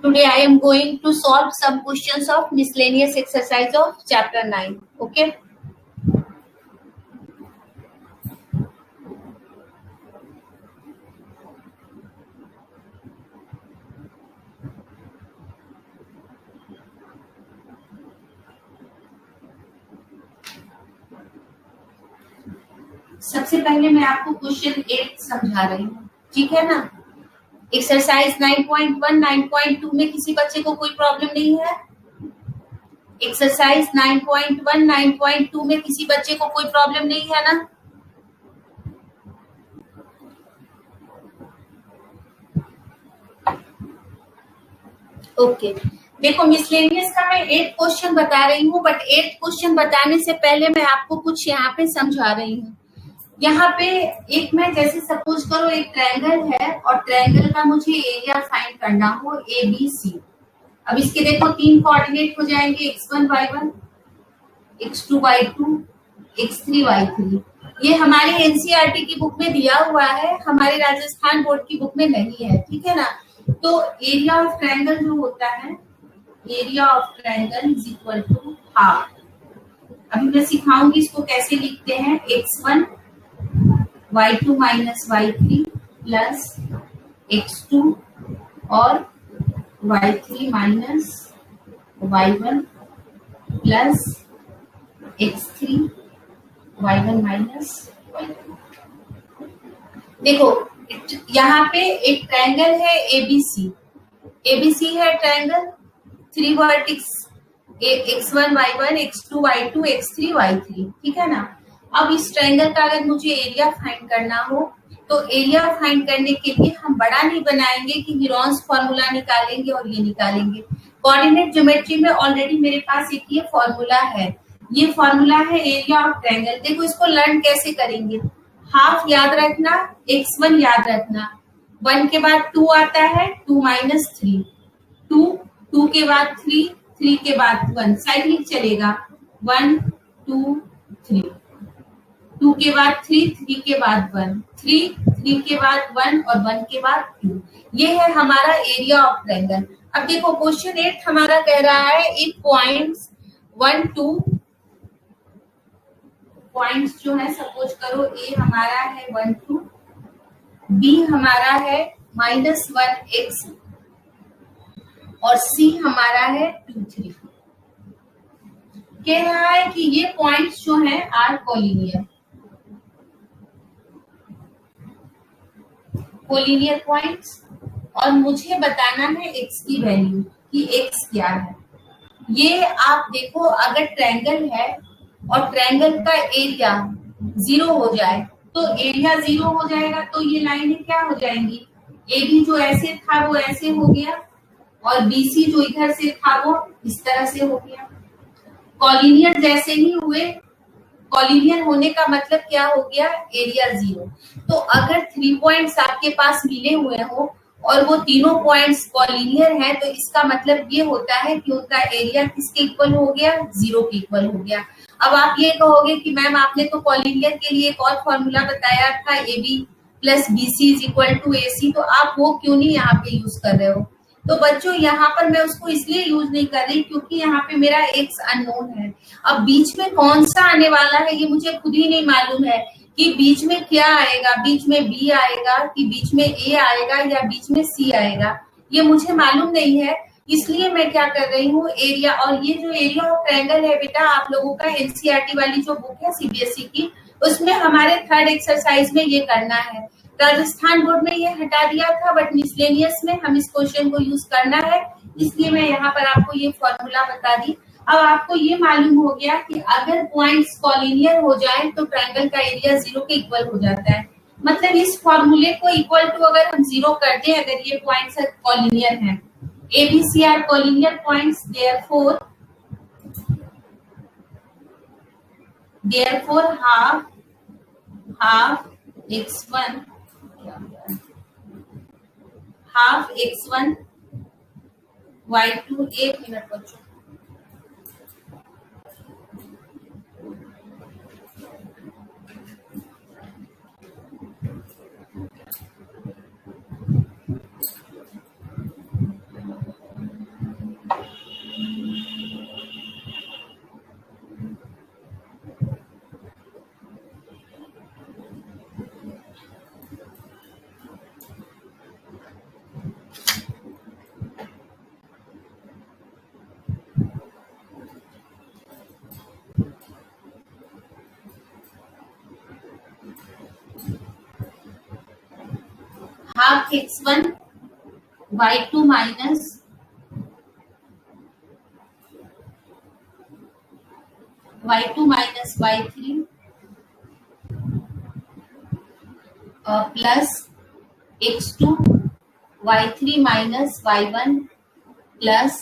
Today I am going to solve some questions of miscellaneous exercise of chapter 9. Okay. सबसे पहले मैं आपको question 8 समझा रही हूँ, ठीक है ना। एक्सरसाइज 9.1, 9.2 में किसी बच्चे को कोई प्रॉब्लम नहीं है। एक्सरसाइज 9.1, 9.2 में किसी बच्चे को कोई प्रॉब्लम नहीं है ना। ओके देखो, मिसलेनियस का मैं 8 क्वेश्चन बता रही हूँ, बट 8 क्वेश्चन बताने से पहले मैं आपको कुछ यहाँ पे समझा रही हूँ। यहाँ पे एक मैं जैसे सपोज करो एक ट्रायंगल है और ट्रायंगल का मुझे एरिया फाइंड करना हो ABC। अब इसके देखो 3 कोऑर्डिनेट हो जाएंगे, x1 y1, x2 y2, x3 y3। ये हमारी एनसीईआरटी की बुक में दिया हुआ है, हमारे राजस्थान बोर्ड की बुक में नहीं है, ठीक है ना। तो एरिया ऑफ ट्रायंगल जो होता है, area of triangle is equal to half. अभी मैं सिखाऊंगी इसको कैसे लिखते हैं, x1 y2 minus y3 plus x2 और y3 minus y1 plus x3 y1 minus y2। देखो यहाँ पे एक ट्रायंगल है ABC। ABC है triangle, 3 vertices x1 y1, x2 y2, x3 y3, ठीक है ना। अब इस ट्रायंगल का अगर मुझे एरिया फाइंड करना हो तो एरिया फाइंड करने के लिए हम बड़ा नहीं बनाएंगे कि हीरोन्स फॉर्मूला निकालेंगे और ये निकालेंगे। कोऑर्डिनेट ज्योमेट्री में ऑलरेडी मेरे पास एक ये फॉर्मूला है, ये फॉर्मूला है एरिया ऑफ ट्रायंगल। देखो इसको लर्न कैसे करेंगे, हाफ याद रखना, x1 याद रखना, 1 के बाद 2 आता है, 2 माइनस 3, 2 के बाद 3, 3 के बाद 1, साइक्लिक चलेगा, 1 2 3, 2 के बाद 3, 3 के बाद 1, 3 के बाद 1 और 1 के बाद 2। ये है हमारा एरिया ऑफ ट्रायंगल। अब देखो क्वेश्चन 8 हमारा कह रहा है इफ पॉइंट्स 1 2 पॉइंट्स जो है सपोज करो ए हमारा है 1 2, बी हमारा है -1x और सी हमारा है 2 3। कह रहा है कि ये पॉइंट्स जो हैं आर कोलिनियर, कोलिनियर पॉइंट्स, और मुझे बताना है x की वैल्यू कि x क्या है। ये आप देखो अगर ट्रायंगल है और ट्रायंगल का एरिया 0 हो जाए तो एरिया 0 हो जाएगा, तो ये लाइनें क्या हो जाएंगी, AB जो ऐसे था वो ऐसे हो गया और BC जो इधर से था वो इस तरह से हो गया। कॉलिनियर जैसे ही हुए, कॉलिनियर होने का मतलब क्या हो गया, एरिया 0। तो अगर 3 पॉइंट्स आपके पास मिले हुए हो और वो तीनों पॉइंट्स कॉलिनियर हैं, तो इसका मतलब ये होता है कि उनका एरिया किसके इक्वल हो गया, 0 के इक्वल हो गया। अब आप ये कहोगे कि मैम आपने तो कॉलिनियर के लिए एक और फॉर्मूला बताया था, AB plus BC is equal to AC, तो आप वो क्यों नहीं यहाँ पे यूज कर रहे हो। तो बच्चों यहाँ पर मैं उसको इसलिए यूज नहीं कर रही क्योंकि यहाँ पे मेरा x अननोन है। अब बीच में कौन सा आने वाला है ये मुझे खुद ही नहीं मालूम है कि बीच में क्या आएगा, बीच में B आएगा कि बीच में A आएगा या बीच में C आएगा, ये मुझे मालूम नहीं है। इसलिए मैं क्या कर रही हूँ, एरिया, और ये जो एरिया ऑफ ट्रायंगल है बेटा आप लोगों का एनसीईआरटी वाली जो बुक है CBSE की, उसमें हमारे 3rd एक्सरसाइज में ये करना है। राजस्थान बोर्ड में ये हटा दिया था, बट मिसलेनियस में हम इस क्वेश्चन को यूज करना है, इसलिए मैं यहाँ पर आपको ये फॉर्मूला बता दी। अब आपको ये मालूम हो गया कि अगर पॉइंट्स कॉलिनियर हो जाए तो ट्रायंगल का एरिया 0 के इक्वल हो जाता है। मतलब इस फॉर्मूले को इक्वल टू अगर हम 0 कर दें, अगर ये पॉइंट्स कॉलिनियर हैं, ABC are collinear points, therefore half x1 y2, एक मिनट बच्चों, half x1 y2 minus y2 minus y3 plus x2 y3 minus y1 plus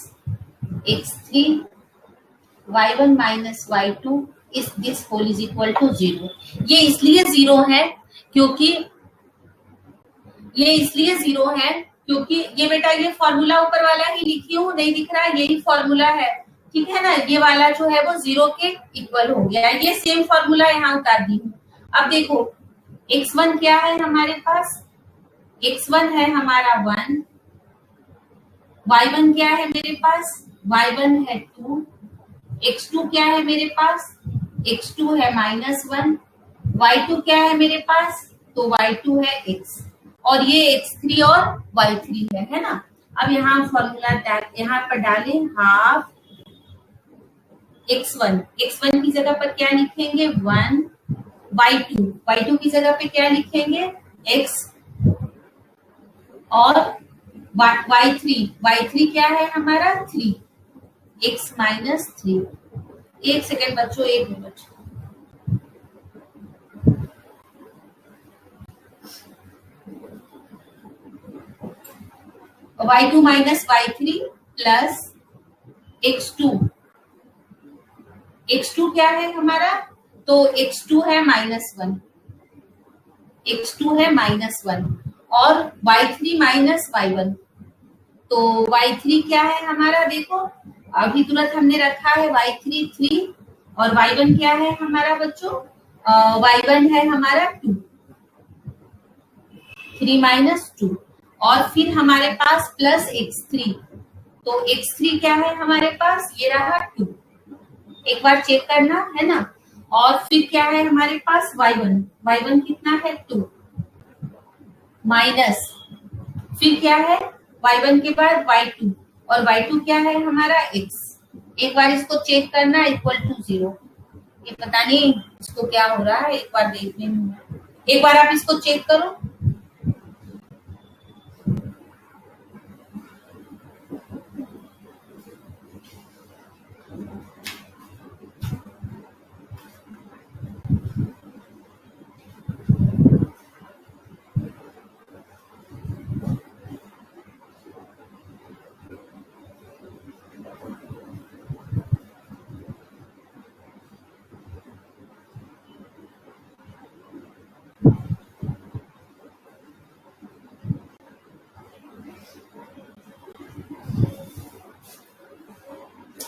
x3 y1 minus y2 इस this whole is equal to 0। ये इसलिए 0 है क्योंकि ये बेटा ये फॉर्मूला ऊपर वाला ही लिखी हूँ, नहीं दिख रहा है, यही फॉर्मूला है, ठीक है ना। ये वाला जो है वो 0 के इक्वल हो गया, ये सेम फॉर्मूला यहाँ उतार दी हूँ। अब देखो x1 क्या है हमारे पास, x1 है हमारा 1, y1 क्या है मेरे पास, y1 है 2, x2 क्या है मेरे पास, x2 है -1, y2 क्या है मेरे पास, तो y2 है x, और ये x3 और y3 है ना। अब यहाँ फॉर्मूला यहाँ पर डालें हाफ x1 की जगह पर क्या लिखेंगे 1, y2 की जगह पे क्या लिखेंगे x, और y3 क्या है हमारा 3, x माइनस 3। एक सेकेंड बच्चों, एक minute. y2 minus y3 plus x2 क्या है हमारा, तो x2 है -1, और y3 माइनस y1, तो y3 क्या है हमारा, देखो अभी तुरंत हमने रखा है y3 3, और y1 क्या है हमारा बच्चों, y1 है हमारा 2, 3 माइनस 2, और फिर हमारे पास प्लस x3, तो x3 क्या है हमारे पास, ये रहा 2, एक बार चेक करना है ना। और फिर क्या है हमारे पास y1 कितना है 2, माइनस फिर क्या है y1 के बाद y2, और y2 क्या है हमारा x, एक बार इसको चेक करना इक्वल टू 0। ये पता नहीं इसको क्या हो रहा है, एक बार देखने में, एक बार आप इसको चेक करो।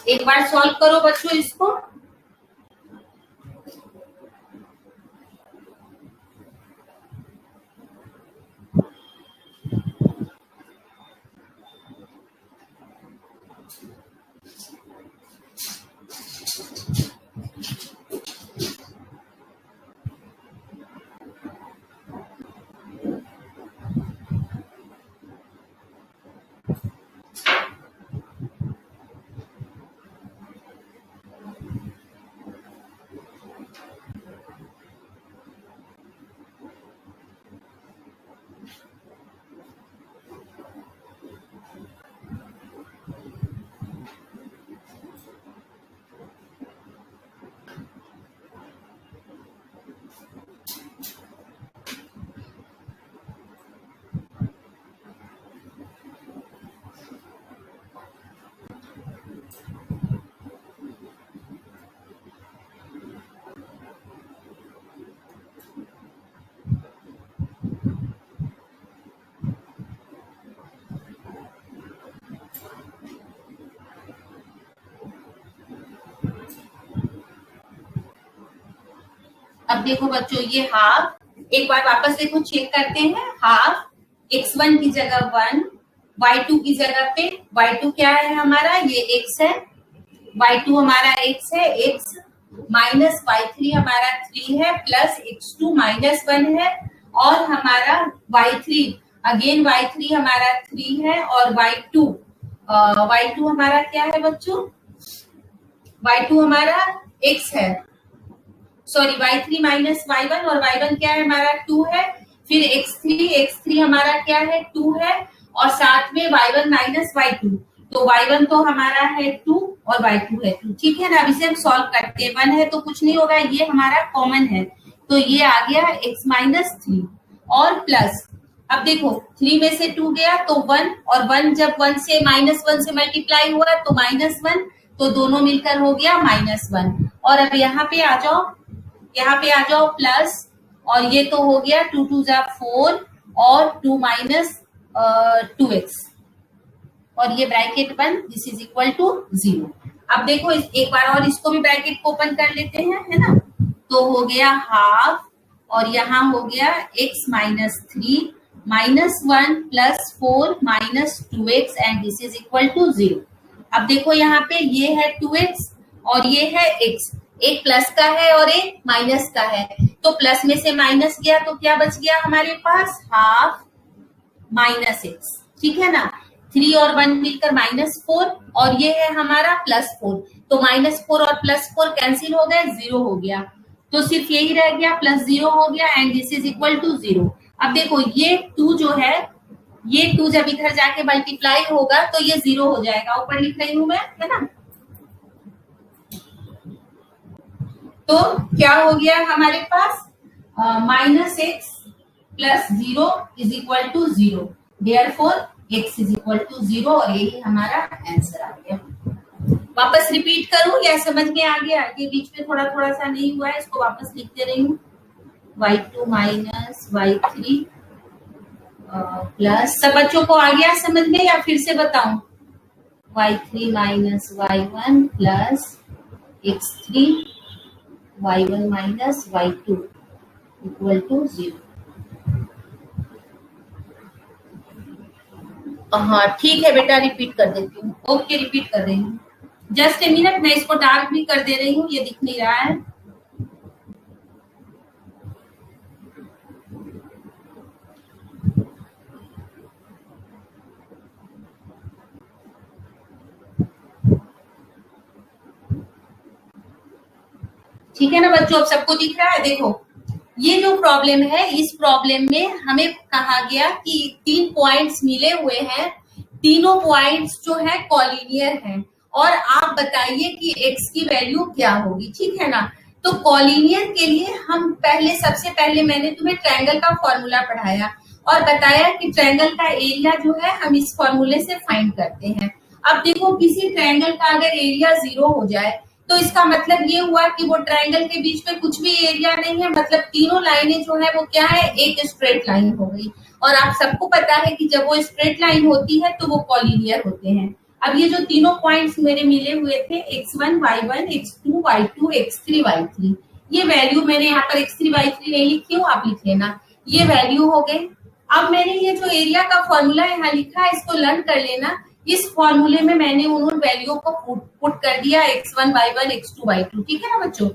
एक बार सॉल्व करो बच्चों इसको। अब देखो बच्चों ये हाफ, एक बार वापस देखो चेक करते हैं, हाफ x1 की जगह 1, y2 की जगह पे y2 क्या है हमारा, ये x है, y2 हमारा x है, x माइनस y3 हमारा 3 है, प्लस x2 -1 है, और हमारा y3 अगेन y3 हमारा 3 है और y2 हमारा क्या है बच्चों, y2 हमारा x है, सॉरी y3 माइनस y1 और y1 क्या है हमारा 2 है, फिर x3 हमारा क्या है 2 है और साथ में y1 माइनस y2, तो y1 तो हमारा है 2 और y2 है 2, ठीक है ना। अब इसे हम सॉल्व करते हैं, 1 है तो कुछ नहीं होगा, ये हमारा कॉमन है, तो ये आ गया x माइनस 3 और प्लस, अब देखो 3 में से 2 गया तो 1 और 1 जब 1 से -1 से मल्टीप्लाई हुआ तो -1, तो दोनों मिलकर हो गया -1 और अब यहाँ पे आ जाओ, यहाँ पे आ जाओ प्लस, और ये तो हो गया 2 2 जा 4 और 2 माइनस 2x और ये bracket 1, this is equal to 0। अब देखो एक बार और इसको भी ब्रैकेट को ओपन कर लेते हैं, है ना, तो हो गया हाफ और यहाँ हो गया x minus 3 minus 1 plus 4 minus 2x and this is equal to 0। अब देखो यहाँ पे ये है 2x और ये है x, एक प्लस का है और एक माइनस का है, तो प्लस में से माइनस गया तो क्या बच गया हमारे पास, हाफ माइनस x, ठीक है ना। 3 और 1 मिलकर -4 और ये है हमारा +4, तो -4 और +4 कैंसिल हो गए, 0 हो गया, तो सिर्फ यही रह गया +0 हो गया and this is equal to 0। अब देखो ये 2 जो है, ये 2 जब इधर जाके मल्टीप्लाई होगा तो ये 0 हो जाएगा, ऊपर लिख रही हूं मैं, है ना। तो क्या हो गया हमारे पास, -x plus 0 is equal to 0, therefore x is equal to 0 और यही हमारा आंसर आ गया। वापस रिपीट करूं या समझ में आ गया, ये बीच में थोड़ा थोड़ा सा नहीं हुआ है, इसको वापस लिखते रही हूँ, y2 माइनस y3 प्लस, सब बच्चों को आ गया समझ में या फिर से बताऊं, y3 minus y1 plus x3 y1 minus y2 equal to 0। हाँ ठीक है बेटा, रिपीट कर देती हूँ, ओके रिपीट कर रही हूँ, जस्ट ए मिनट, मैं इसको डार्क भी कर दे रही हूँ, ये दिख नहीं रहा है। ठीक है ना बच्चों, अब सबको दिख रहा है। देखो ये जो प्रॉब्लम है, इस प्रॉब्लम में हमें कहा गया कि 3 पॉइंट्स मिले हुए हैं, तीनों पॉइंट्स जो है कॉलिनियर हैं और आप बताइए कि x की वैल्यू क्या होगी, ठीक है ना। तो कॉलिनियर के लिए हम सबसे पहले मैंने तुम्हें ट्रायंगल का फॉर्मूला पढ़ाया और बताया कि ट्रायंगल का एरिया जो है हम इस फॉर्मूले से फाइंड करते हैं। अब देखो किसी ट्रायंगल का अगर एरिया 0 हो जाए तो इसका मतलब ये हुआ कि वो ट्रायंगल के बीच में कुछ भी एरिया नहीं है, मतलब तीनों लाइनें जो है वो क्या है, एक स्ट्रेट लाइन हो गई। और आप सबको पता है कि जब वो स्ट्रेट लाइन होती है तो वो कॉलिनियर होते हैं। अब ये जो तीनों पॉइंट्स मेरे मिले हुए थे, x1 y1 x2 y2 x3 y3, ये वैल्यू मैंने यहाँ पर x3 y3 नहीं लिखी हूँ, आप लिख लेना, ये वैल्यू हो गई। अब मैंने ये जो एरिया का फॉर्मूला यहाँ लिखा है इसको लर्न कर लेना, इस फॉर्मूले में मैंने उन वैल्यू को पुट कर दिया, x1 y1 x2 y2, ठीक है ना बच्चों।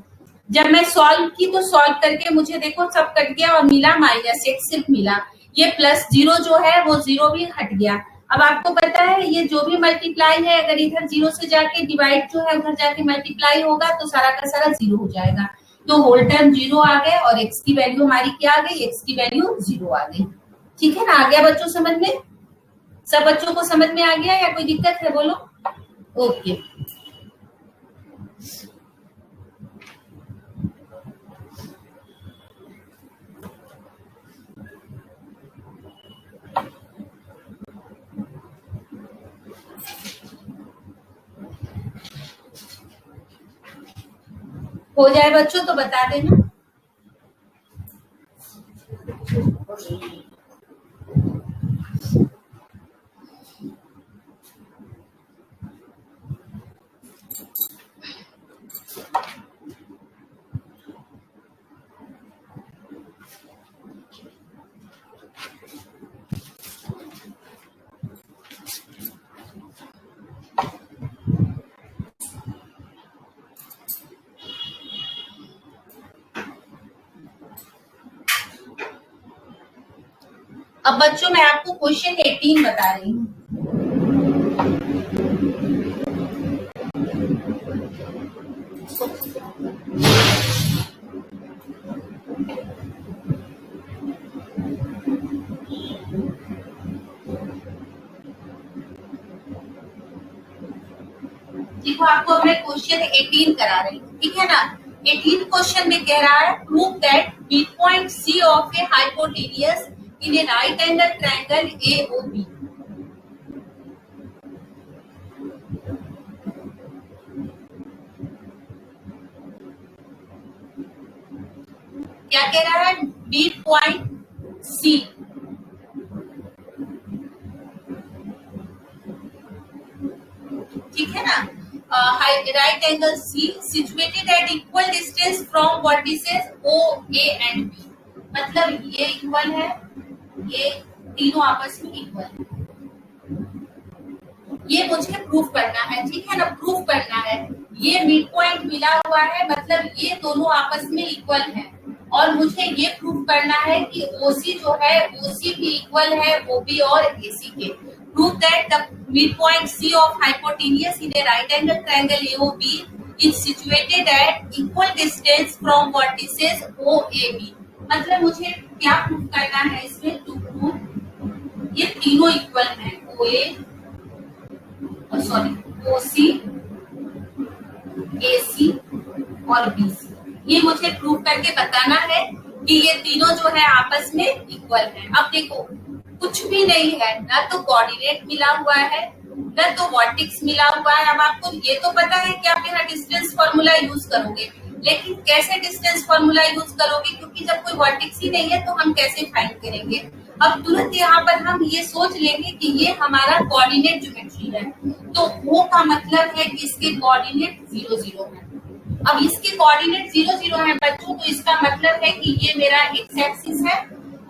जब मैं सॉल्व की तो सॉल्व करके मुझे देखो सब कट गया और मिला -x सिर्फ मिला, ये +0 जो है वो 0 भी हट गया। अब आपको पता है ये जो भी मल्टीप्लाई है, अगर इधर 0 से जाके डिवाइड जो है उधर जाके मल्टीप्लाई होगा तो सारा का सारा 0 हो जाएगा, तो होल टर्म 0 आ गए और x की वैल्यू हमारी क्या आ गई, x की वैल्यू 0 आ गई, ठीक है ना। आ गया बच्चों समझ में, सब बच्चों को समझ में आ गया या कोई दिक्कत है बोलो, ओके। हो जाए बच्चों तो बता देना। अब बच्चों मैं आपको क्वेश्चन 18 बता रही हूँ। देखो आपको मैं क्वेश्चन 18 करा रही हूँ, ठीक है ना। 18 क्वेश्चन में कह रहा है prove that mid point C of a hypotenuse in a right angle triangle AOB। क्या कह रहा है? मिड पॉइंट सी, ठीक है ना, right angle C situated at equal distance from vertices O, A एंड B। मतलब ये इक्वल है, ये तीनों आपस में इक्वल है। ये मुझे प्रूफ करना है, ठीक है ना, प्रूफ करना है। ये मिड पॉइंट मिला हुआ है, मतलब ये दोनों आपस में इक्वल है। और मुझे ये प्रूफ करना है कि OC जो है OC भी इक्वल है OB और AC के। Prove that the mid point C of hypotenuse in a right angle triangle AOB is situated at equal distance from vertices OAB। मतलब मुझे क्या प्रूफ करना है इसमें? टू प्रूव ये तीनों इक्वल हैं, OC, AC और BC। ये मुझे प्रूव करके बताना है कि ये तीनों जो है आपस में इक्वल है। अब देखो कुछ भी नहीं है, ना तो कोऑर्डिनेट मिला हुआ है, ना तो वर्टेक्स मिला हुआ है। अब आपको ये तो पता है कि आप यहाँ डिस्टेंस फॉर्मूला यूज करोगे, लेकिन कैसे डिस्टेंस फॉर्मूला यूज करोगे? क्योंकि जब कोई वर्टेक्स ही नहीं है तो हम कैसे फाइंड करेंगे? अब तुरंत यहाँ पर हम ये सोच लेंगे कि ये हमारा कोऑर्डिनेट ज्योमेट्री है, तो O का मतलब है कि इसके कोऑर्डिनेट 0 0 है। अब इसके कोऑर्डिनेट 0 0 है बच्चों, तो इसका मतलब है कि ये मेरा एक्स एक्सिस है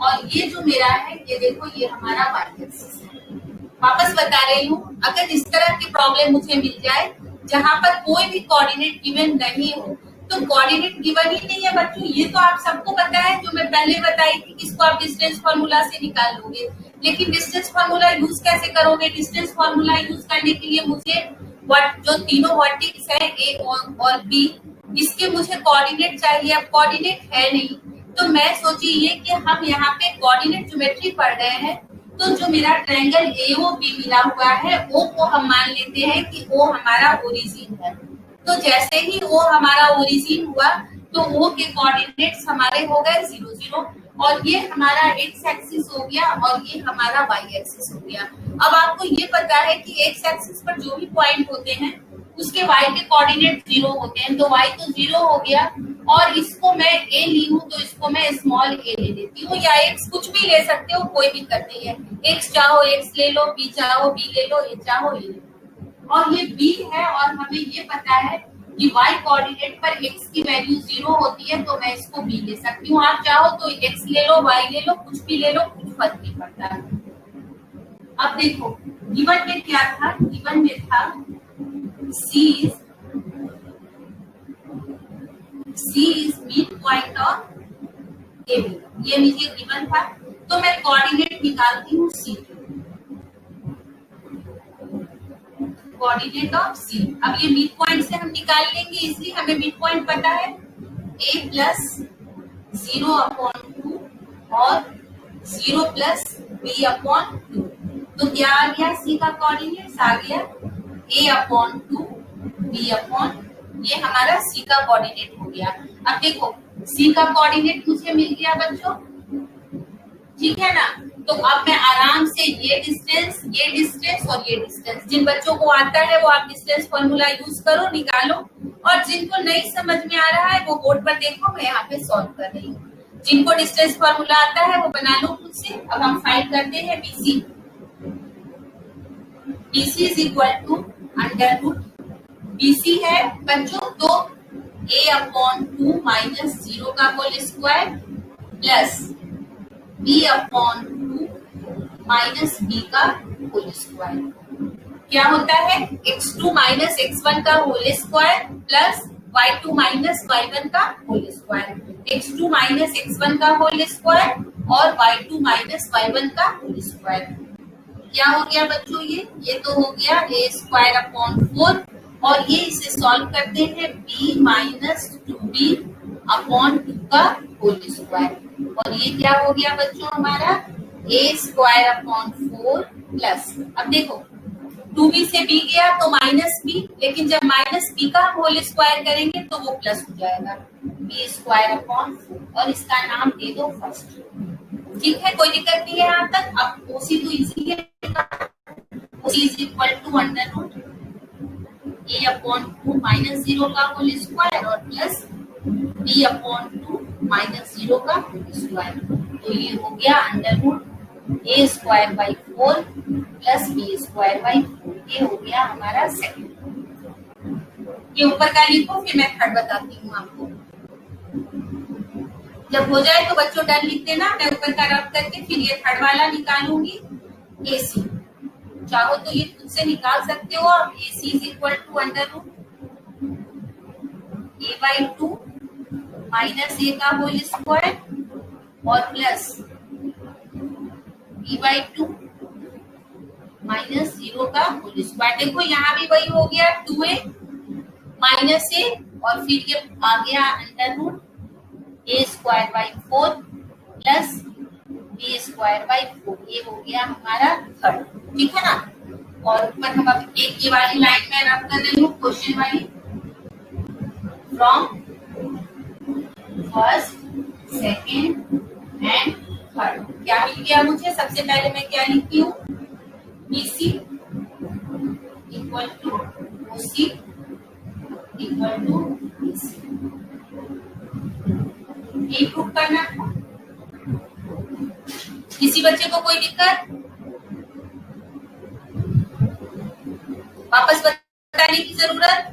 और ये जो मेरा है ये देखो ये हमारा वाई एक्सिस है। वापस बता रही हूँ, अगर इस तरह की प्रॉब्लम मुझे मिल जाए जहाँ पर कोई भी कोऑर्डिनेट गिवन नहीं हो, तो कोऑर्डिनेट गिवन ही नहीं है बच्चों, ये तो आप सबको पता है, जो मैं पहले बताई थी कि इसको आप डिस्टेंस फार्मूला से निकाल लोगे। लेकिन डिस्टेंस फार्मूला यूज कैसे करोगे? डिस्टेंस फार्मूला यूज करने के लिए मुझे जो तीनों वर्टेक्स है A और B, इसके मुझे कोऑर्डिनेट चाहिए। अब कोऑर्डिनेट है नहीं, तो मैं सोची ये कि हम यहाँ पे कोऑर्डिनेट ज्योमेट्री पढ़ रहे हैं, तो जो मेरा ट्रायंगल AOB मिला हुआ है O को हम मान लेते हैं कि O हमारा ओरिजिन है। तो जैसे ही O हमारा ओरिजिन हुआ तो O के कोऑर्डिनेट्स हमारे हो गए 0 0, और ये हमारा एक्स एक्सिस हो गया और ये हमारा वाई एक्सिस हो गया। अब आपको ये पता है कि एक्स एक्सिस पर जो भी पॉइंट होते हैं उसके वाई के कोऑर्डिनेट 0 होते हैं, तो वाई तो 0 हो गया। और इसको मैं A ली हूँ तो इसको मैं स्मॉल a ले लेती हूँ, या x कुछ भी ले सकते हो, कोई दिक्कत नहीं है। x चाहो x ले लो, b चाहो b ले लो, a चाहो a ले लो। और ये b है और हमें ये पता है कि y कोऑर्डिनेट पर x की वैल्यू 0 होती है, तो मैं इसको b ले सकती हूँ। आप चाहो तो x ले लो, y ले लो, कुछ भी ले लो, कुछ फर्क नहीं पड़ता। अब देखो गिवन में क्या था? गिवन में था C is midpoint of AB, ये मुझे गिवन था, तो मैं कोऑर्डिनेट निकालती हूँ C, कोऑर्डिनेट ऑफ C। अब ये मिड पॉइंट से हम निकाल लेंगे, इसलिए हमें मिड पॉइंट पता है A प्लस 0/2 और 0 प्लस B/2। तो क्या आ गया? C का कोऑर्डिनेट आ गया A/2 B/, ये हमारा C का कोऑर्डिनेट हो गया। अब देखो C का कोऑर्डिनेट मुझे मिल गया बच्चों, ठीक है ना। तो अब मैं आराम से ये डिस्टेंस और ये डिस्टेंस, जिन बच्चों को आता है वो आप डिस्टेंस फॉर्मूला यूज करो, निकालो, और जिनको नहीं समझ में आ रहा है वो बोर्ड पर देखो, मैं यहाँ पे सॉल्व कर रही हूँ। जिनको डिस्टेंस फॉर्मूला आता है वो बना लो खुद से। अब हम फाइंड करते हैं BC। BC is equal to under root, BC है बच्चों तो A/2 माइनस 0 का whole square plus B/2 minus B का होल स्क्वायर। क्या होता है? x2 माइनस x1 का whole square plus y2 minus y1 का whole square. x2 minus x1 का होल स्क्वायर और y2 माइनस y1 का होल स्क्वायर। क्या हो गया बच्चों, ये तो हो गया a स्क्वायर अपॉन 4 और ये इसे सॉल्व करते हैं b माइनस 2b अपॉन 2 का होल स्क्वायर और ये क्या हो गया बच्चों हमारा a स्क्वायर अपॉन 4 प्लस, अब देखो 2b से b गया तो माइनस b, लेकिन जब माइनस b का होल स्क्वायर करेंगे तो वो प्लस हो जाएगा b स्क्वायर अपॉन 4 और इसका नाम दे दो फर्स्ट। ठीक है, कोई दिक्कत नहीं है यहाँ तक। अब ओसी तो इजी है, OC is equal to under root a upon 2 minus 0 का होल स्क्वायर और प्लस b अपॉन 2 माइनस 0 का होल स्क्वायर, तो ये हो गया under root a square by 4 plus b square by 4, ये हो गया हमारा सेकंड। ये ऊपर का लिखो, फिर मैं थर्ड बताती हूँ आपको। जब हो जाए तो बच्चों डन लिख देना, मैं ऊपर का रब करके फिर ये थर्ड वाला निकालूंगी AC। चाहो तो ये खुद से निकाल सकते हो आप। AC is equal to under root a by 2 minus a का होल स्क्वायर और प्लस b बाई 2 माइनस 0 का होल स्क्वायर। देखो यहाँ भी वही हो गया 2a माइनस a और फिर ये आ गया under root a square by 4 plus b square by 4, ये हो गया हमारा थर्ड। ठीक है ना, और ऊपर हम अब एक ये वाली लाइन में रब कर रही हूँ क्वेश्चन वाली, from first second and third. क्या मिल गया मुझे, सबसे पहले मैं क्या लिखती हूँ BC equal to OC equal to BC, ये प्रूव करना। किसी बच्चे को कोई दिक्कत, वापस बताने की जरूरत?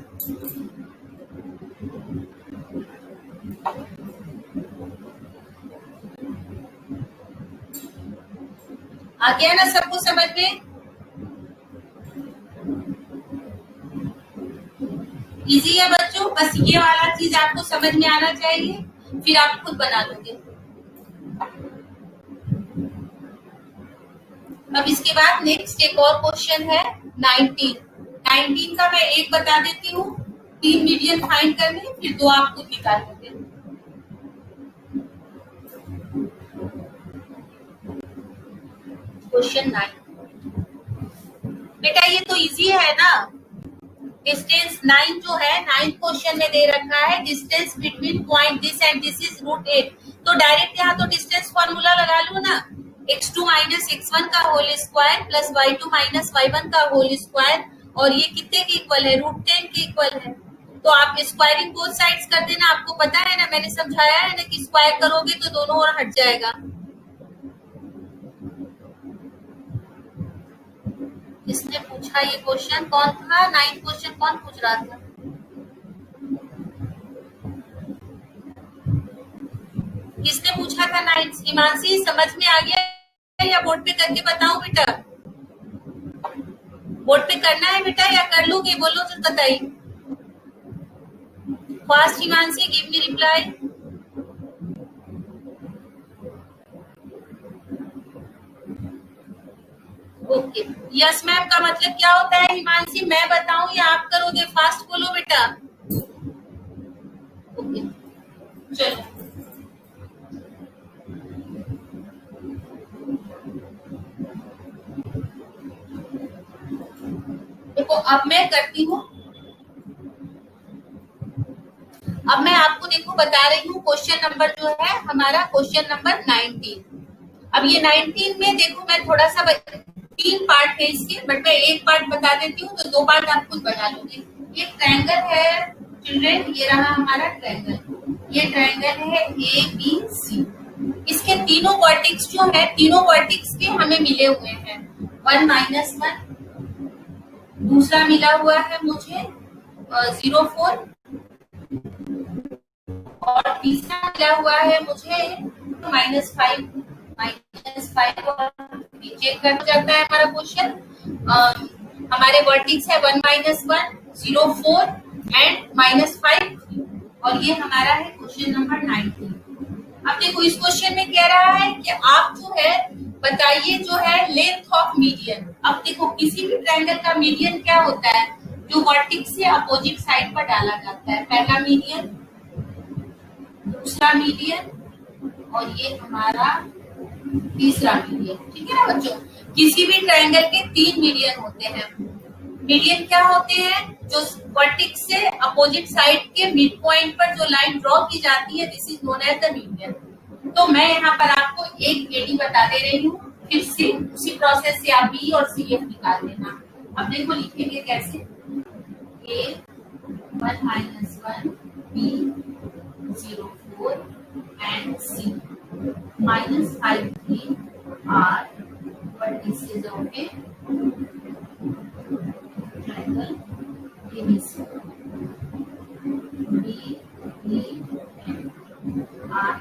आ गया ना सबको समझ में? इजी है बच्चों, बस ये वाला चीज आपको समझ में आना चाहिए, फिर आप खुद बना लोगे। अब इसके बाद नेक्स्ट एक और क्वेश्चन है 19 का मैं एक बता देती हूँ, 3 मीडियन फाइंड करने, फिर 2 आप खुद निकाल लोगे। क्वेश्चन 9 बेटा, ये तो इजी है ना। डिस्टेंस 9 जो है 9th क्वेश्चन में दे रखा है, distance between point this and this is root 8, तो डायरेक्ट यहाँ तो डिस्टेंस फॉर्मूला लगा लूँ ना, x2 माइनस x1 का whole square plus y2 minus y1 का होल स्क्वायर, और ये कितने के इक्वल है, रूट 10 के इक्वल है। तो आप स्क्वायरिंग बोथ साइड्स कर देना, आपको पता है ना, मैंने समझाया है ना कि स्क्वायर करोगे तो दोनों ओर हट जाएगा। इसने पूछा ये क्वेश्चन कौन था, 9th क्वेश्चन कौन पूछ रहा था? किसने पूछा था 9th? हिमांशी, समझ में आ गया या बोर्ड पे करके बताऊं बेटा? बोर्ड पे करना है बेटा या कर लोगे, बोलो तो बताइए। Fast Himanshi, give me reply. Okay, yes ma'am का मतलब क्या होता है हिमांशी, मैं बताऊं या आप करोगे? फास्ट बोलो बेटा। ओके चलो, देखो अब मैं करती हूँ, अब मैं आपको देखो बता रही हूँ क्वेश्चन नंबर जो है हमारा क्वेश्चन नंबर 19। अब ये 19 में देखो मैं थोड़ा सा 3 पार्ट है इसके, बट मैं एक पार्ट बता देती हूँ तो 2 पार्ट आप खुद बना लोगे। ये ट्रायंगल है चिल्ड्रेन, ये रहा हमारा ट्रायंगल, ये ट्रायंगल है ABC। इसके तीनों वर्टिक्स जो है, तीनों वर्टिक्स के हमें मिले हुए हैं 1 माइनस 1, दूसरा मिला हुआ है मुझे 0.4 और तीसरा मिला हुआ है मुझे -5 और नीचे कट जाता है हमारा क्वेश्चन। हमारे वर्टिक्स है 1 माइनस 1, 0.4 एंड -5, और ये हमारा है क्वेश्चन नंबर 19। अब देखो इस क्वेश्चन में कह रहा है कि आप जो है बताइए जो है लेंथ ऑफ मीडियन। अब देखो किसी भी ट्रायंगल का मीडियन क्या होता है, जो वर्टेक्स से अपोजिट साइड पर डाला जाता है। पहला मीडियन, दूसरा मीडियन और ये हमारा तीसरा मीडियन। ठीक है ना बच्चों, किसी भी ट्रायंगल के 3 मीडियन होते हैं। मीडियन क्या होते हैं, जो वर्टेक्स से अपोजिट साइड के मिड पॉइंट पर जो लाइन ड्रॉ की जाती है, this is known as the median. तो मैं यहाँ पर आपको एक एडी बता दे रही हूँ, फिर से उसी प्रोसेस से आप बी और सी एफ निकाल देना। अब देखो लिखेंगे कैसे, A 1 -1 B 0 4 and C -5 3 are vertices of a triangle ABC. B, E, and R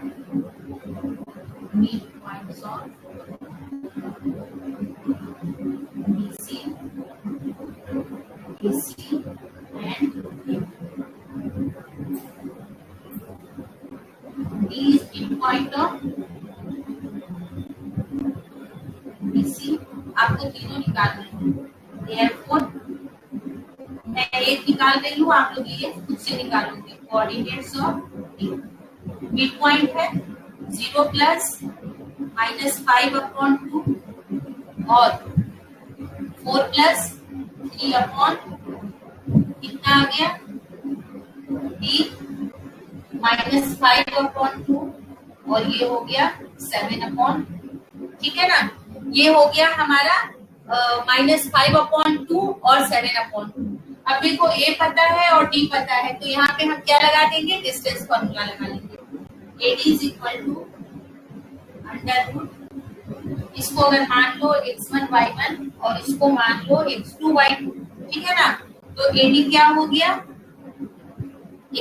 midpoints of BC, AC, and A. D is midpoint of BC, आपको तीनों निकालना है। Therefore, मैं एक निकाल रही हूँ, आप लोग ये खुद से निकालोगे। Coordinates of D, mid point है 0 प्लस -5/2 और 4 प्लस 3/, कितना आ गया, डी -5/2 और ये हो गया 7/, ठीक है ना। ये हो गया हमारा -5/2 और 7/2। अब देखो ए पता है और डी पता है, तो यहाँ पे हम क्या लगा देंगे, डिस्टेंस फॉर्मूला लगा लेंगे। एडी इज इक्वल टू √, इसको अगर मान लो x1 y1 और इसको मान लो x2 y2, ठीक है ना। तो एडी क्या हो गया,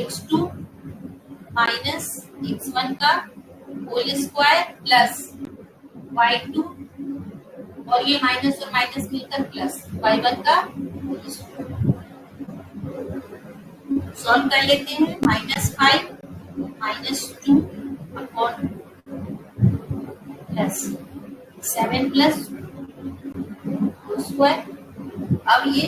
x2 माइनस x1 का होल स्क्वायर प्लस y2 और ये माइनस और माइनस मिलकर प्लस y1 का होल स्क्वायर। सॉल्व कर लेते हैं, -5 -2 अपॉन प्लस 7 प्लस स्क्वायर। अब ये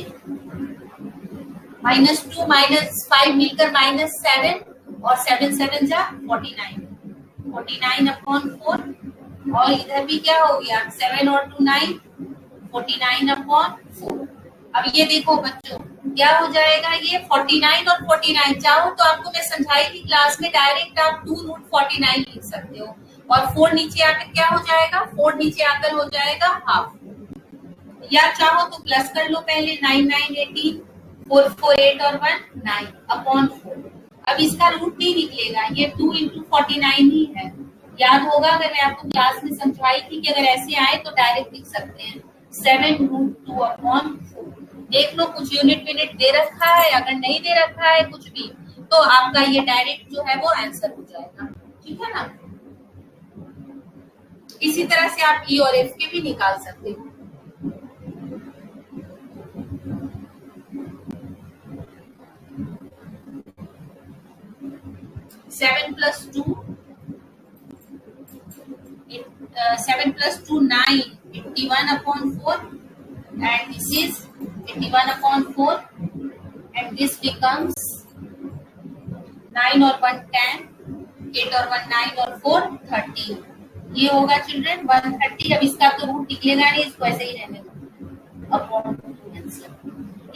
-2 -5 मिलकर -7 और 7 7 जा 49/4 और इधर भी क्या हो गया, 7 और 2 9, 49/4। अब ये देखो बच्चों क्या हो जाएगा, ये 49 और 49, चाहो तो आपको मैं समझाई थी क्लास में, डायरेक्ट आप 2√49 लिख सकते हो और 4 नीचे आकर क्या हो जाएगा, 4 नीचे आकर हो जाएगा हाफ, या चाहो तो प्लस कर लो पहले, 9 9 18, 4 4 8 और 1 9/4। अब इसका रूट नहीं निकलेगा, ये 2 × 49 ही है। याद होगा अगर मैं आपको क्लास में समझाई थी कि अगर ऐसे आए तो डायरेक्ट लिख सकते हैं 7√2/4। देख लो कुछ यूनिट विनिट दे रखा है, अगर नहीं दे रखा है कुछ भी तो आपका ये डायरेक्ट जो है वो आंसर हो जाएगा, ठीक है ना। इसी तरह से आप ई और एफ के भी निकाल सकते हो। Seven plus two 9, 81/4 and this is 81/4 and this becomes 9 और 1 10, 8 और 1 9 और 4 13। ये होगा चिल्ड्रन 130। अब इसका तो रूट निकलेगा नहीं, इसको ऐसे ही रहने दो अपॉन 2।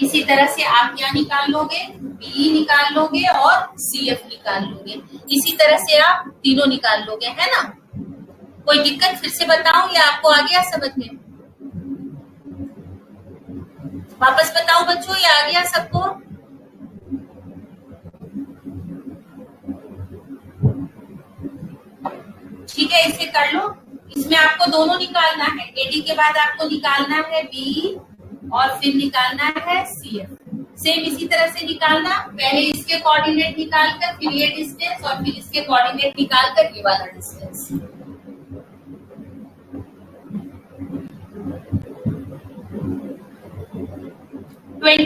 इसी तरह से आप क्या निकाल लोगे, बी निकाल लोगे और सी एफ निकाल लोगे। इसी तरह से आप तीनों निकाल लोगे, है ना। कोई दिक्कत फिर से बताऊं या आपको आ गया समझ में? वापस बताओ बच्चों, ये आ गया सबको? ठीक है, इसे कर लो। इसमें आपको दोनों निकालना है, एडी के बाद आपको निकालना है बी और फिर निकालना है सी एफ। सेम इसी तरह से निकालना, पहले इसके कोऑर्डिनेट निकालकर फिर ये डिस्टेंस और फिर इसके कोऑर्डिनेट निकालकर ये वाला डिस्टेंस।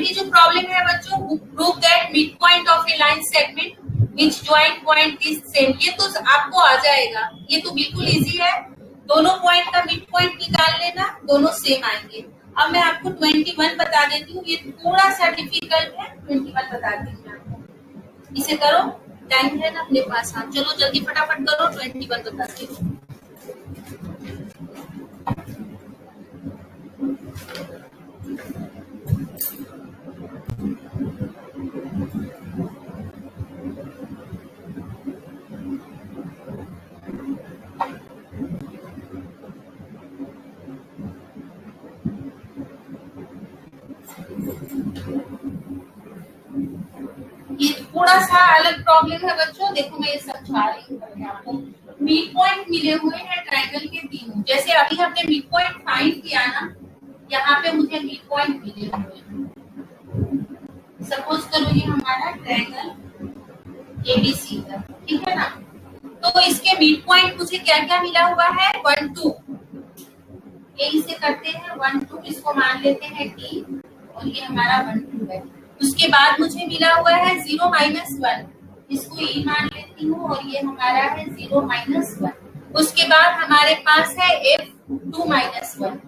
जो प्रॉब्लम है बच्चों, prove that mid point of A line segment which joint point is same, ये तो आपको आ जाएगा, ये तो बिल्कुल इजी है। दोनों पॉइंट का मिड पॉइंट निकाल लेना, दोनों सेम आएंगे। अब मैं आपको 21 बता देती हूँ, ये थोड़ा सा डिफिकल्ट है, 21 बता देती हूँ आपको। इसे करो, टाइम है ना अपने पास, हाँ चलो जल्दी फटाफट करो, 21 बताती हूँ। ये थोड़ा सा अलग प्रॉब्लम है बच्चों, देखो मैं ये समझा रही हूँ आपको। मिड पॉइंट मिले हुए हैं ट्रायंगल के तीनों, जैसे अभी हमने मिड पॉइंट फाइंड किया ना, यहाँ पे मुझे मिड पॉइंट मिले हुए हैं। सपोज करो ये हमारा ट्रायंगल एबीसी है, ठीक है ना, तो इसके मिड पॉइंट मुझे क्या क्या मिला हुआ है, 1 2, ये इसे करते हैं 1 2, इसको मान लेते हैं टी, और ये हमारा 1 2 है। उसके बाद मुझे मिला हुआ है 0 -1, इसको ई मान लेती हूँ, और ये हमारा है 0 -1। उसके बाद हमारे पास है f2 -1,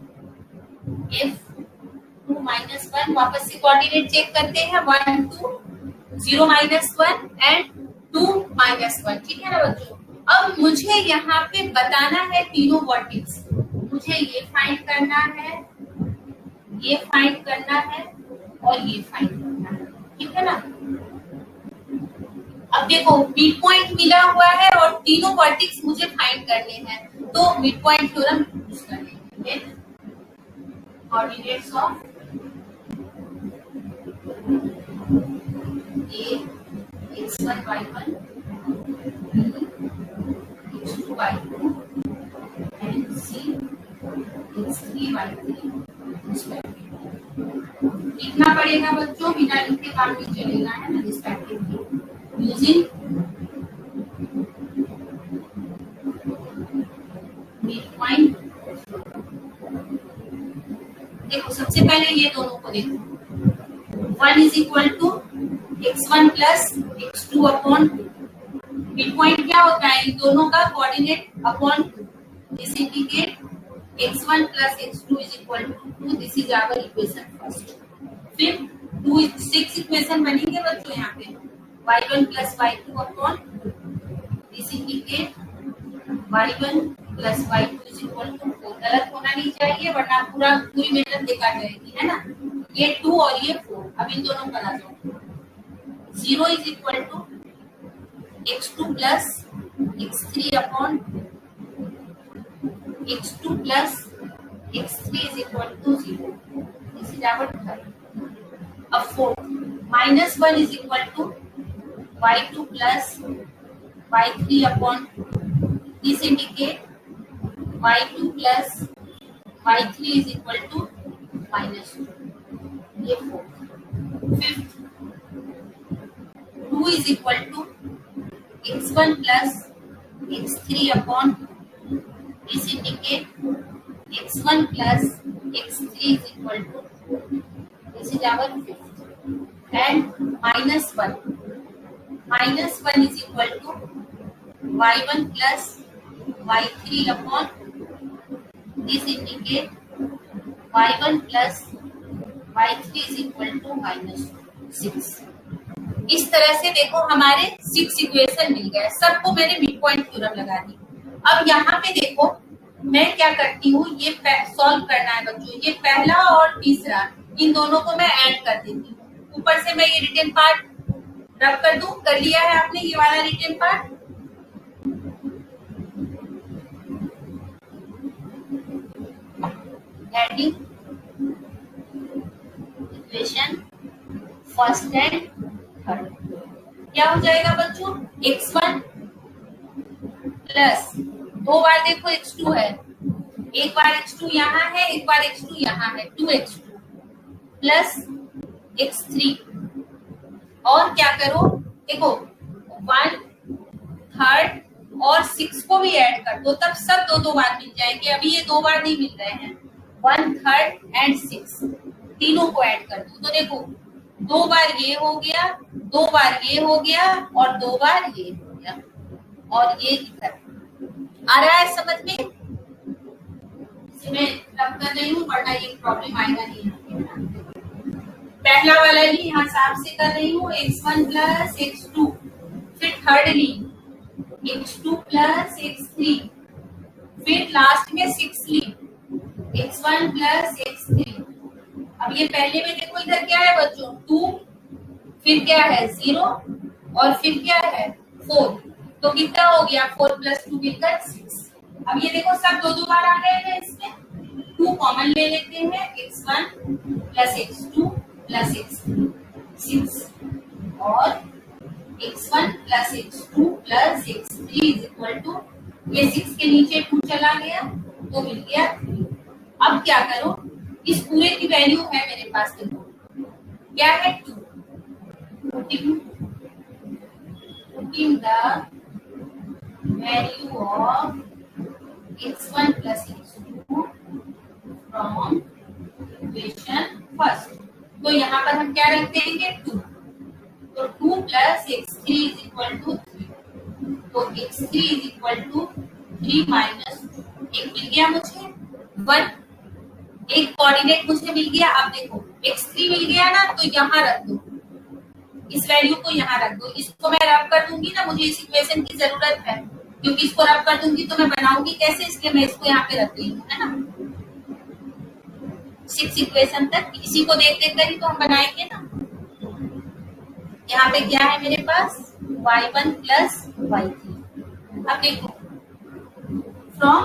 f2 -1, वापस से कोऑर्डिनेट चेक करते हैं, 1 2 0 -1 एंड 2 -1, ठीक है ना बच्चों। अब मुझे यहाँ पे बताना है तीनों वर्टेक्स, मुझे ये फाइंड करना है, ये फाइंड करना है, और ये फाइंड करना है, ठीक है ना। अब देखो मिड पॉइंट मिला हुआ है और तीनों वर्टेक्स मुझे फाइंड करने हैं, तो मिड पॉइंट थ्योरम यूज करेंगे। Coordinates of A x1 y1 b x2 y2 and c x3 y3 लिखना पड़ेगा बच्चों, बिना लिखे काम नहीं चलेगा, है ना, रिस्पेक्टिवली यूजिंग मिड पॉइंट। देखो सबसे पहले ये दोनों को देखो, 1 is equal to x1 plus x2 upon, mid point क्या होता है, इन दोनों का coordinate upon, this indicate x1 plus x2 is equal to 2, this is our equation first. फिर 6 इक्वेशन बनेंगे बच्चों यहाँ पे, y1 plus y2 upon, this indicate y1 plus y2 is equal to 4, गलत होना नहीं चाहिए वरना पूरी मेथड बेकार जाएगी, है ना। ये 2 और ये 4, अब इन दोनों का ला दो, 0 is equal to x2 plus x3 upon x2 plus x3 is equal to 0. This is our third. अब 4 -1 is equal to y2 plus y3 upon, this indicate y2 plus y3 is equal to -2. ये 4. Fifth, 2 is equal to x1 plus x3 upon, this indicate x1 plus x3 is equal to, this is our fifth, and -1 is equal to y1 plus y3 upon, this indicate y1 plus y3 is equal to -6। इस तरह से देखो हमारे 6 equation मिल गए, सबको मैंने mid point theorem लगा दी। अब यहाँ पे देखो मैं क्या करती हूँ, ये सॉल्व करना है बच्चों, ये पहला और तीसरा इन दोनों को मैं ऐड कर देती हूँ। ऊपर से मैं ये रिटन पार्ट रब कर दूं, कर लिया है आपने ये वाला written part. Adding equation first and third, क्या हो जाएगा बच्चों, x1 प्लस, दो बार देखो x2 है, एक बार x2 यहाँ है, एक बार x2 यहाँ है, 2x2 प्लस x3, और क्या करो देखो 1 3 और 6 को भी ऐड कर दो, तब सब दो बार मिल जाएंगे। अभी ये 2 बार नहीं मिल रहे हैं, 1 3 एंड 6 तीनों को ऐड कर दो, तो देखो 2 बार ये हो गया, 2 बार ये हो गया और 2 बार ये हो गया और ये इधर आ रहा है समझ में। इसे मैं रब कर रही हूँ वरना ये प्रॉब्लम आएगा नहीं। पहला वाला ही यहाँ साफ से कर रही हूँ, x1 प्लस x2, फिर थर्ड ली x2 प्लस x3, फिर लास्ट में 6 ली x1 प्लस x3। अब ये पहले में देखो इधर क्या है बच्चों 2, फिर क्या है 0 और फिर क्या है 4, तो कितना हो गया 4 प्लस 2 मिलकर 6। अब ये देखो सब दो बार आ गए हैं, इसमें 2 कॉमन ले लेते हैं, x1 plus x2 plus x3 6 और x1 plus x2 plus x3 is equal to, ये 6 के नीचे 2 चला गया तो मिल गया 3। अब क्या करो, इस पूरे की वैल्यू है मेरे पास, देखो क्या है 2, putting the value of x1 plus x2 from equation first, तो यहाँ पर हम क्या रख देंगे 2, तो 2 plus x3 is equal to 3, तो x3 is equal to 3 minus 2, एक मिल गया मुझे 1, एक कोऑर्डिनेट मुझे मिल गया। अब देखो x3 मिल गया ना, तो यहाँ रख दो, इस वैल्यू को यहाँ रख दो, इसको मैं रब कर दूंगी ना, मुझे इस इक्वेशन की जरूरत है क्योंकि इसको रब कर दूंगी तो मैं बनाऊंगी कैसे, इसलिए मैं इसको यहाँ पे रख रही हूँ, है ना 6 इक्वेशन तक, इसी को देख देख कर ही तो हम बनाएंगे ना। यहाँ पे क्या है मेरे पास y1 प्लस y3। अब देखो from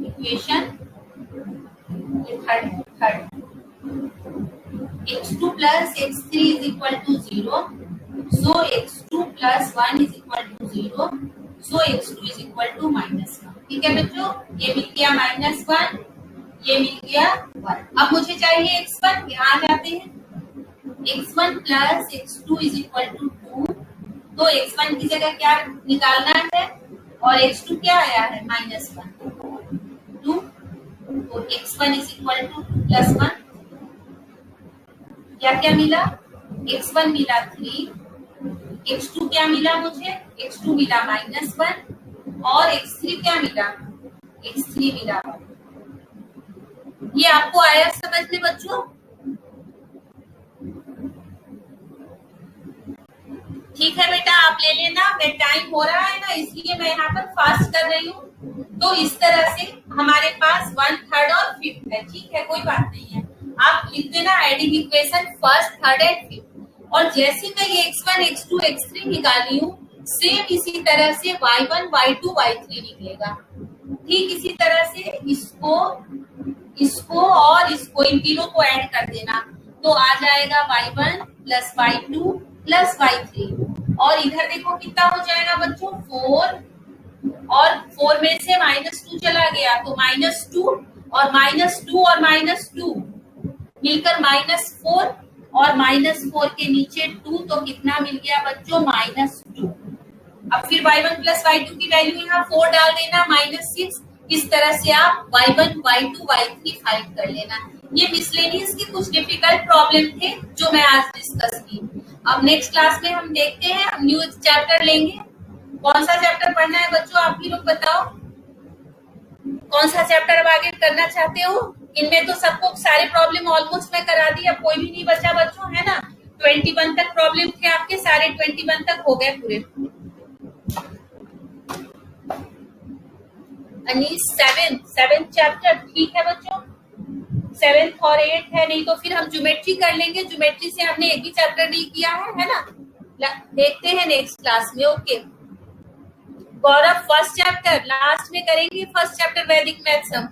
equation third x2 plus x3 is equal to 0, so x2 plus 1 is equal to 0, so x2 is equal to minus 1। ठीक है बच्चों, ये मिल गया -1, ये मिल गया 1। अब मुझे चाहिए x1, यहाँ जाते हैं x1 plus x2 is equal to 2, तो x1 की जगह क्या निकालना है और x2 क्या आया है -1 2, तो x1 is equal to plus 1, क्या क्या मिला x1 मिला 3, x2 क्या मिला मुझे, x2 मिला -1 और x3 क्या मिला, x3 मिला 1। ये आपको आया समझ में बच्चों? ठीक है बेटा, आप ले लेना, मैं टाइम हो रहा है ना इसलिए मैं यहाँ पर फास्ट कर रही हूँ। तो इस तरह से हमारे पास 1/3 और 5th है, ठीक है कोई बात नहीं है, आप लिख देना adding equation first, third and fifth. और जैसे मैं ये x1 x2 x3 निकाली हूँ, सेम इसी तरह से y1 y2 y3 निकलेगा। ठीक इसी तरह से इसको और इसको इन तीनों को ऐड कर देना, तो आ जाएगा y1 plus y2 plus y3। और इधर देखो कितना हो जाएगा बच्चों 4, और 4 में से -2 चला गया तो -2 और -2 और -2 मिलकर -4 और -4 के नीचे 2, तो कितना मिल गया बच्चों -2। अब फिर y1 प्लस y2 की वैल्यू यहाँ 4 डाल देना -6। इस तरह से आप y1 y2 y3 फाइंड कर लेना। ये मिसलेनियस की कुछ डिफिकल्ट प्रॉब्लम थे जो मैं आज डिस्कस की। अब नेक्स्ट क्लास में हम देखते हैं, हम न्यू चैप्टर लेंगे। कौन सा चैप्टर पढ़ना है बच्चों, आप ही लोग बताओ कौन सा चैप्टर अब आगे करना चाहते हो। इनमें तो सबको सारे प्रॉब्लम ऑलमोस्ट मैं करा दी, अब कोई भी नहीं बचा बच्चों, है ना। 21 तक प्रॉब्लम थे आपके, सारे 21 तक हो गए पूरे। सेवेंथ चैप्टर, ठीक है बच्चों, 7th और 8th है, नहीं तो फिर हम ज्योमेट्री कर लेंगे। ज्योमेट्री से हमने एक भी चैप्टर नहीं किया है ना। देखते हैं नेक्स्ट क्लास में। ओके गौरव, फर्स्ट चैप्टर लास्ट में करेंगे, फर्स्ट चैप्टर वैदिक मैथ्स हम।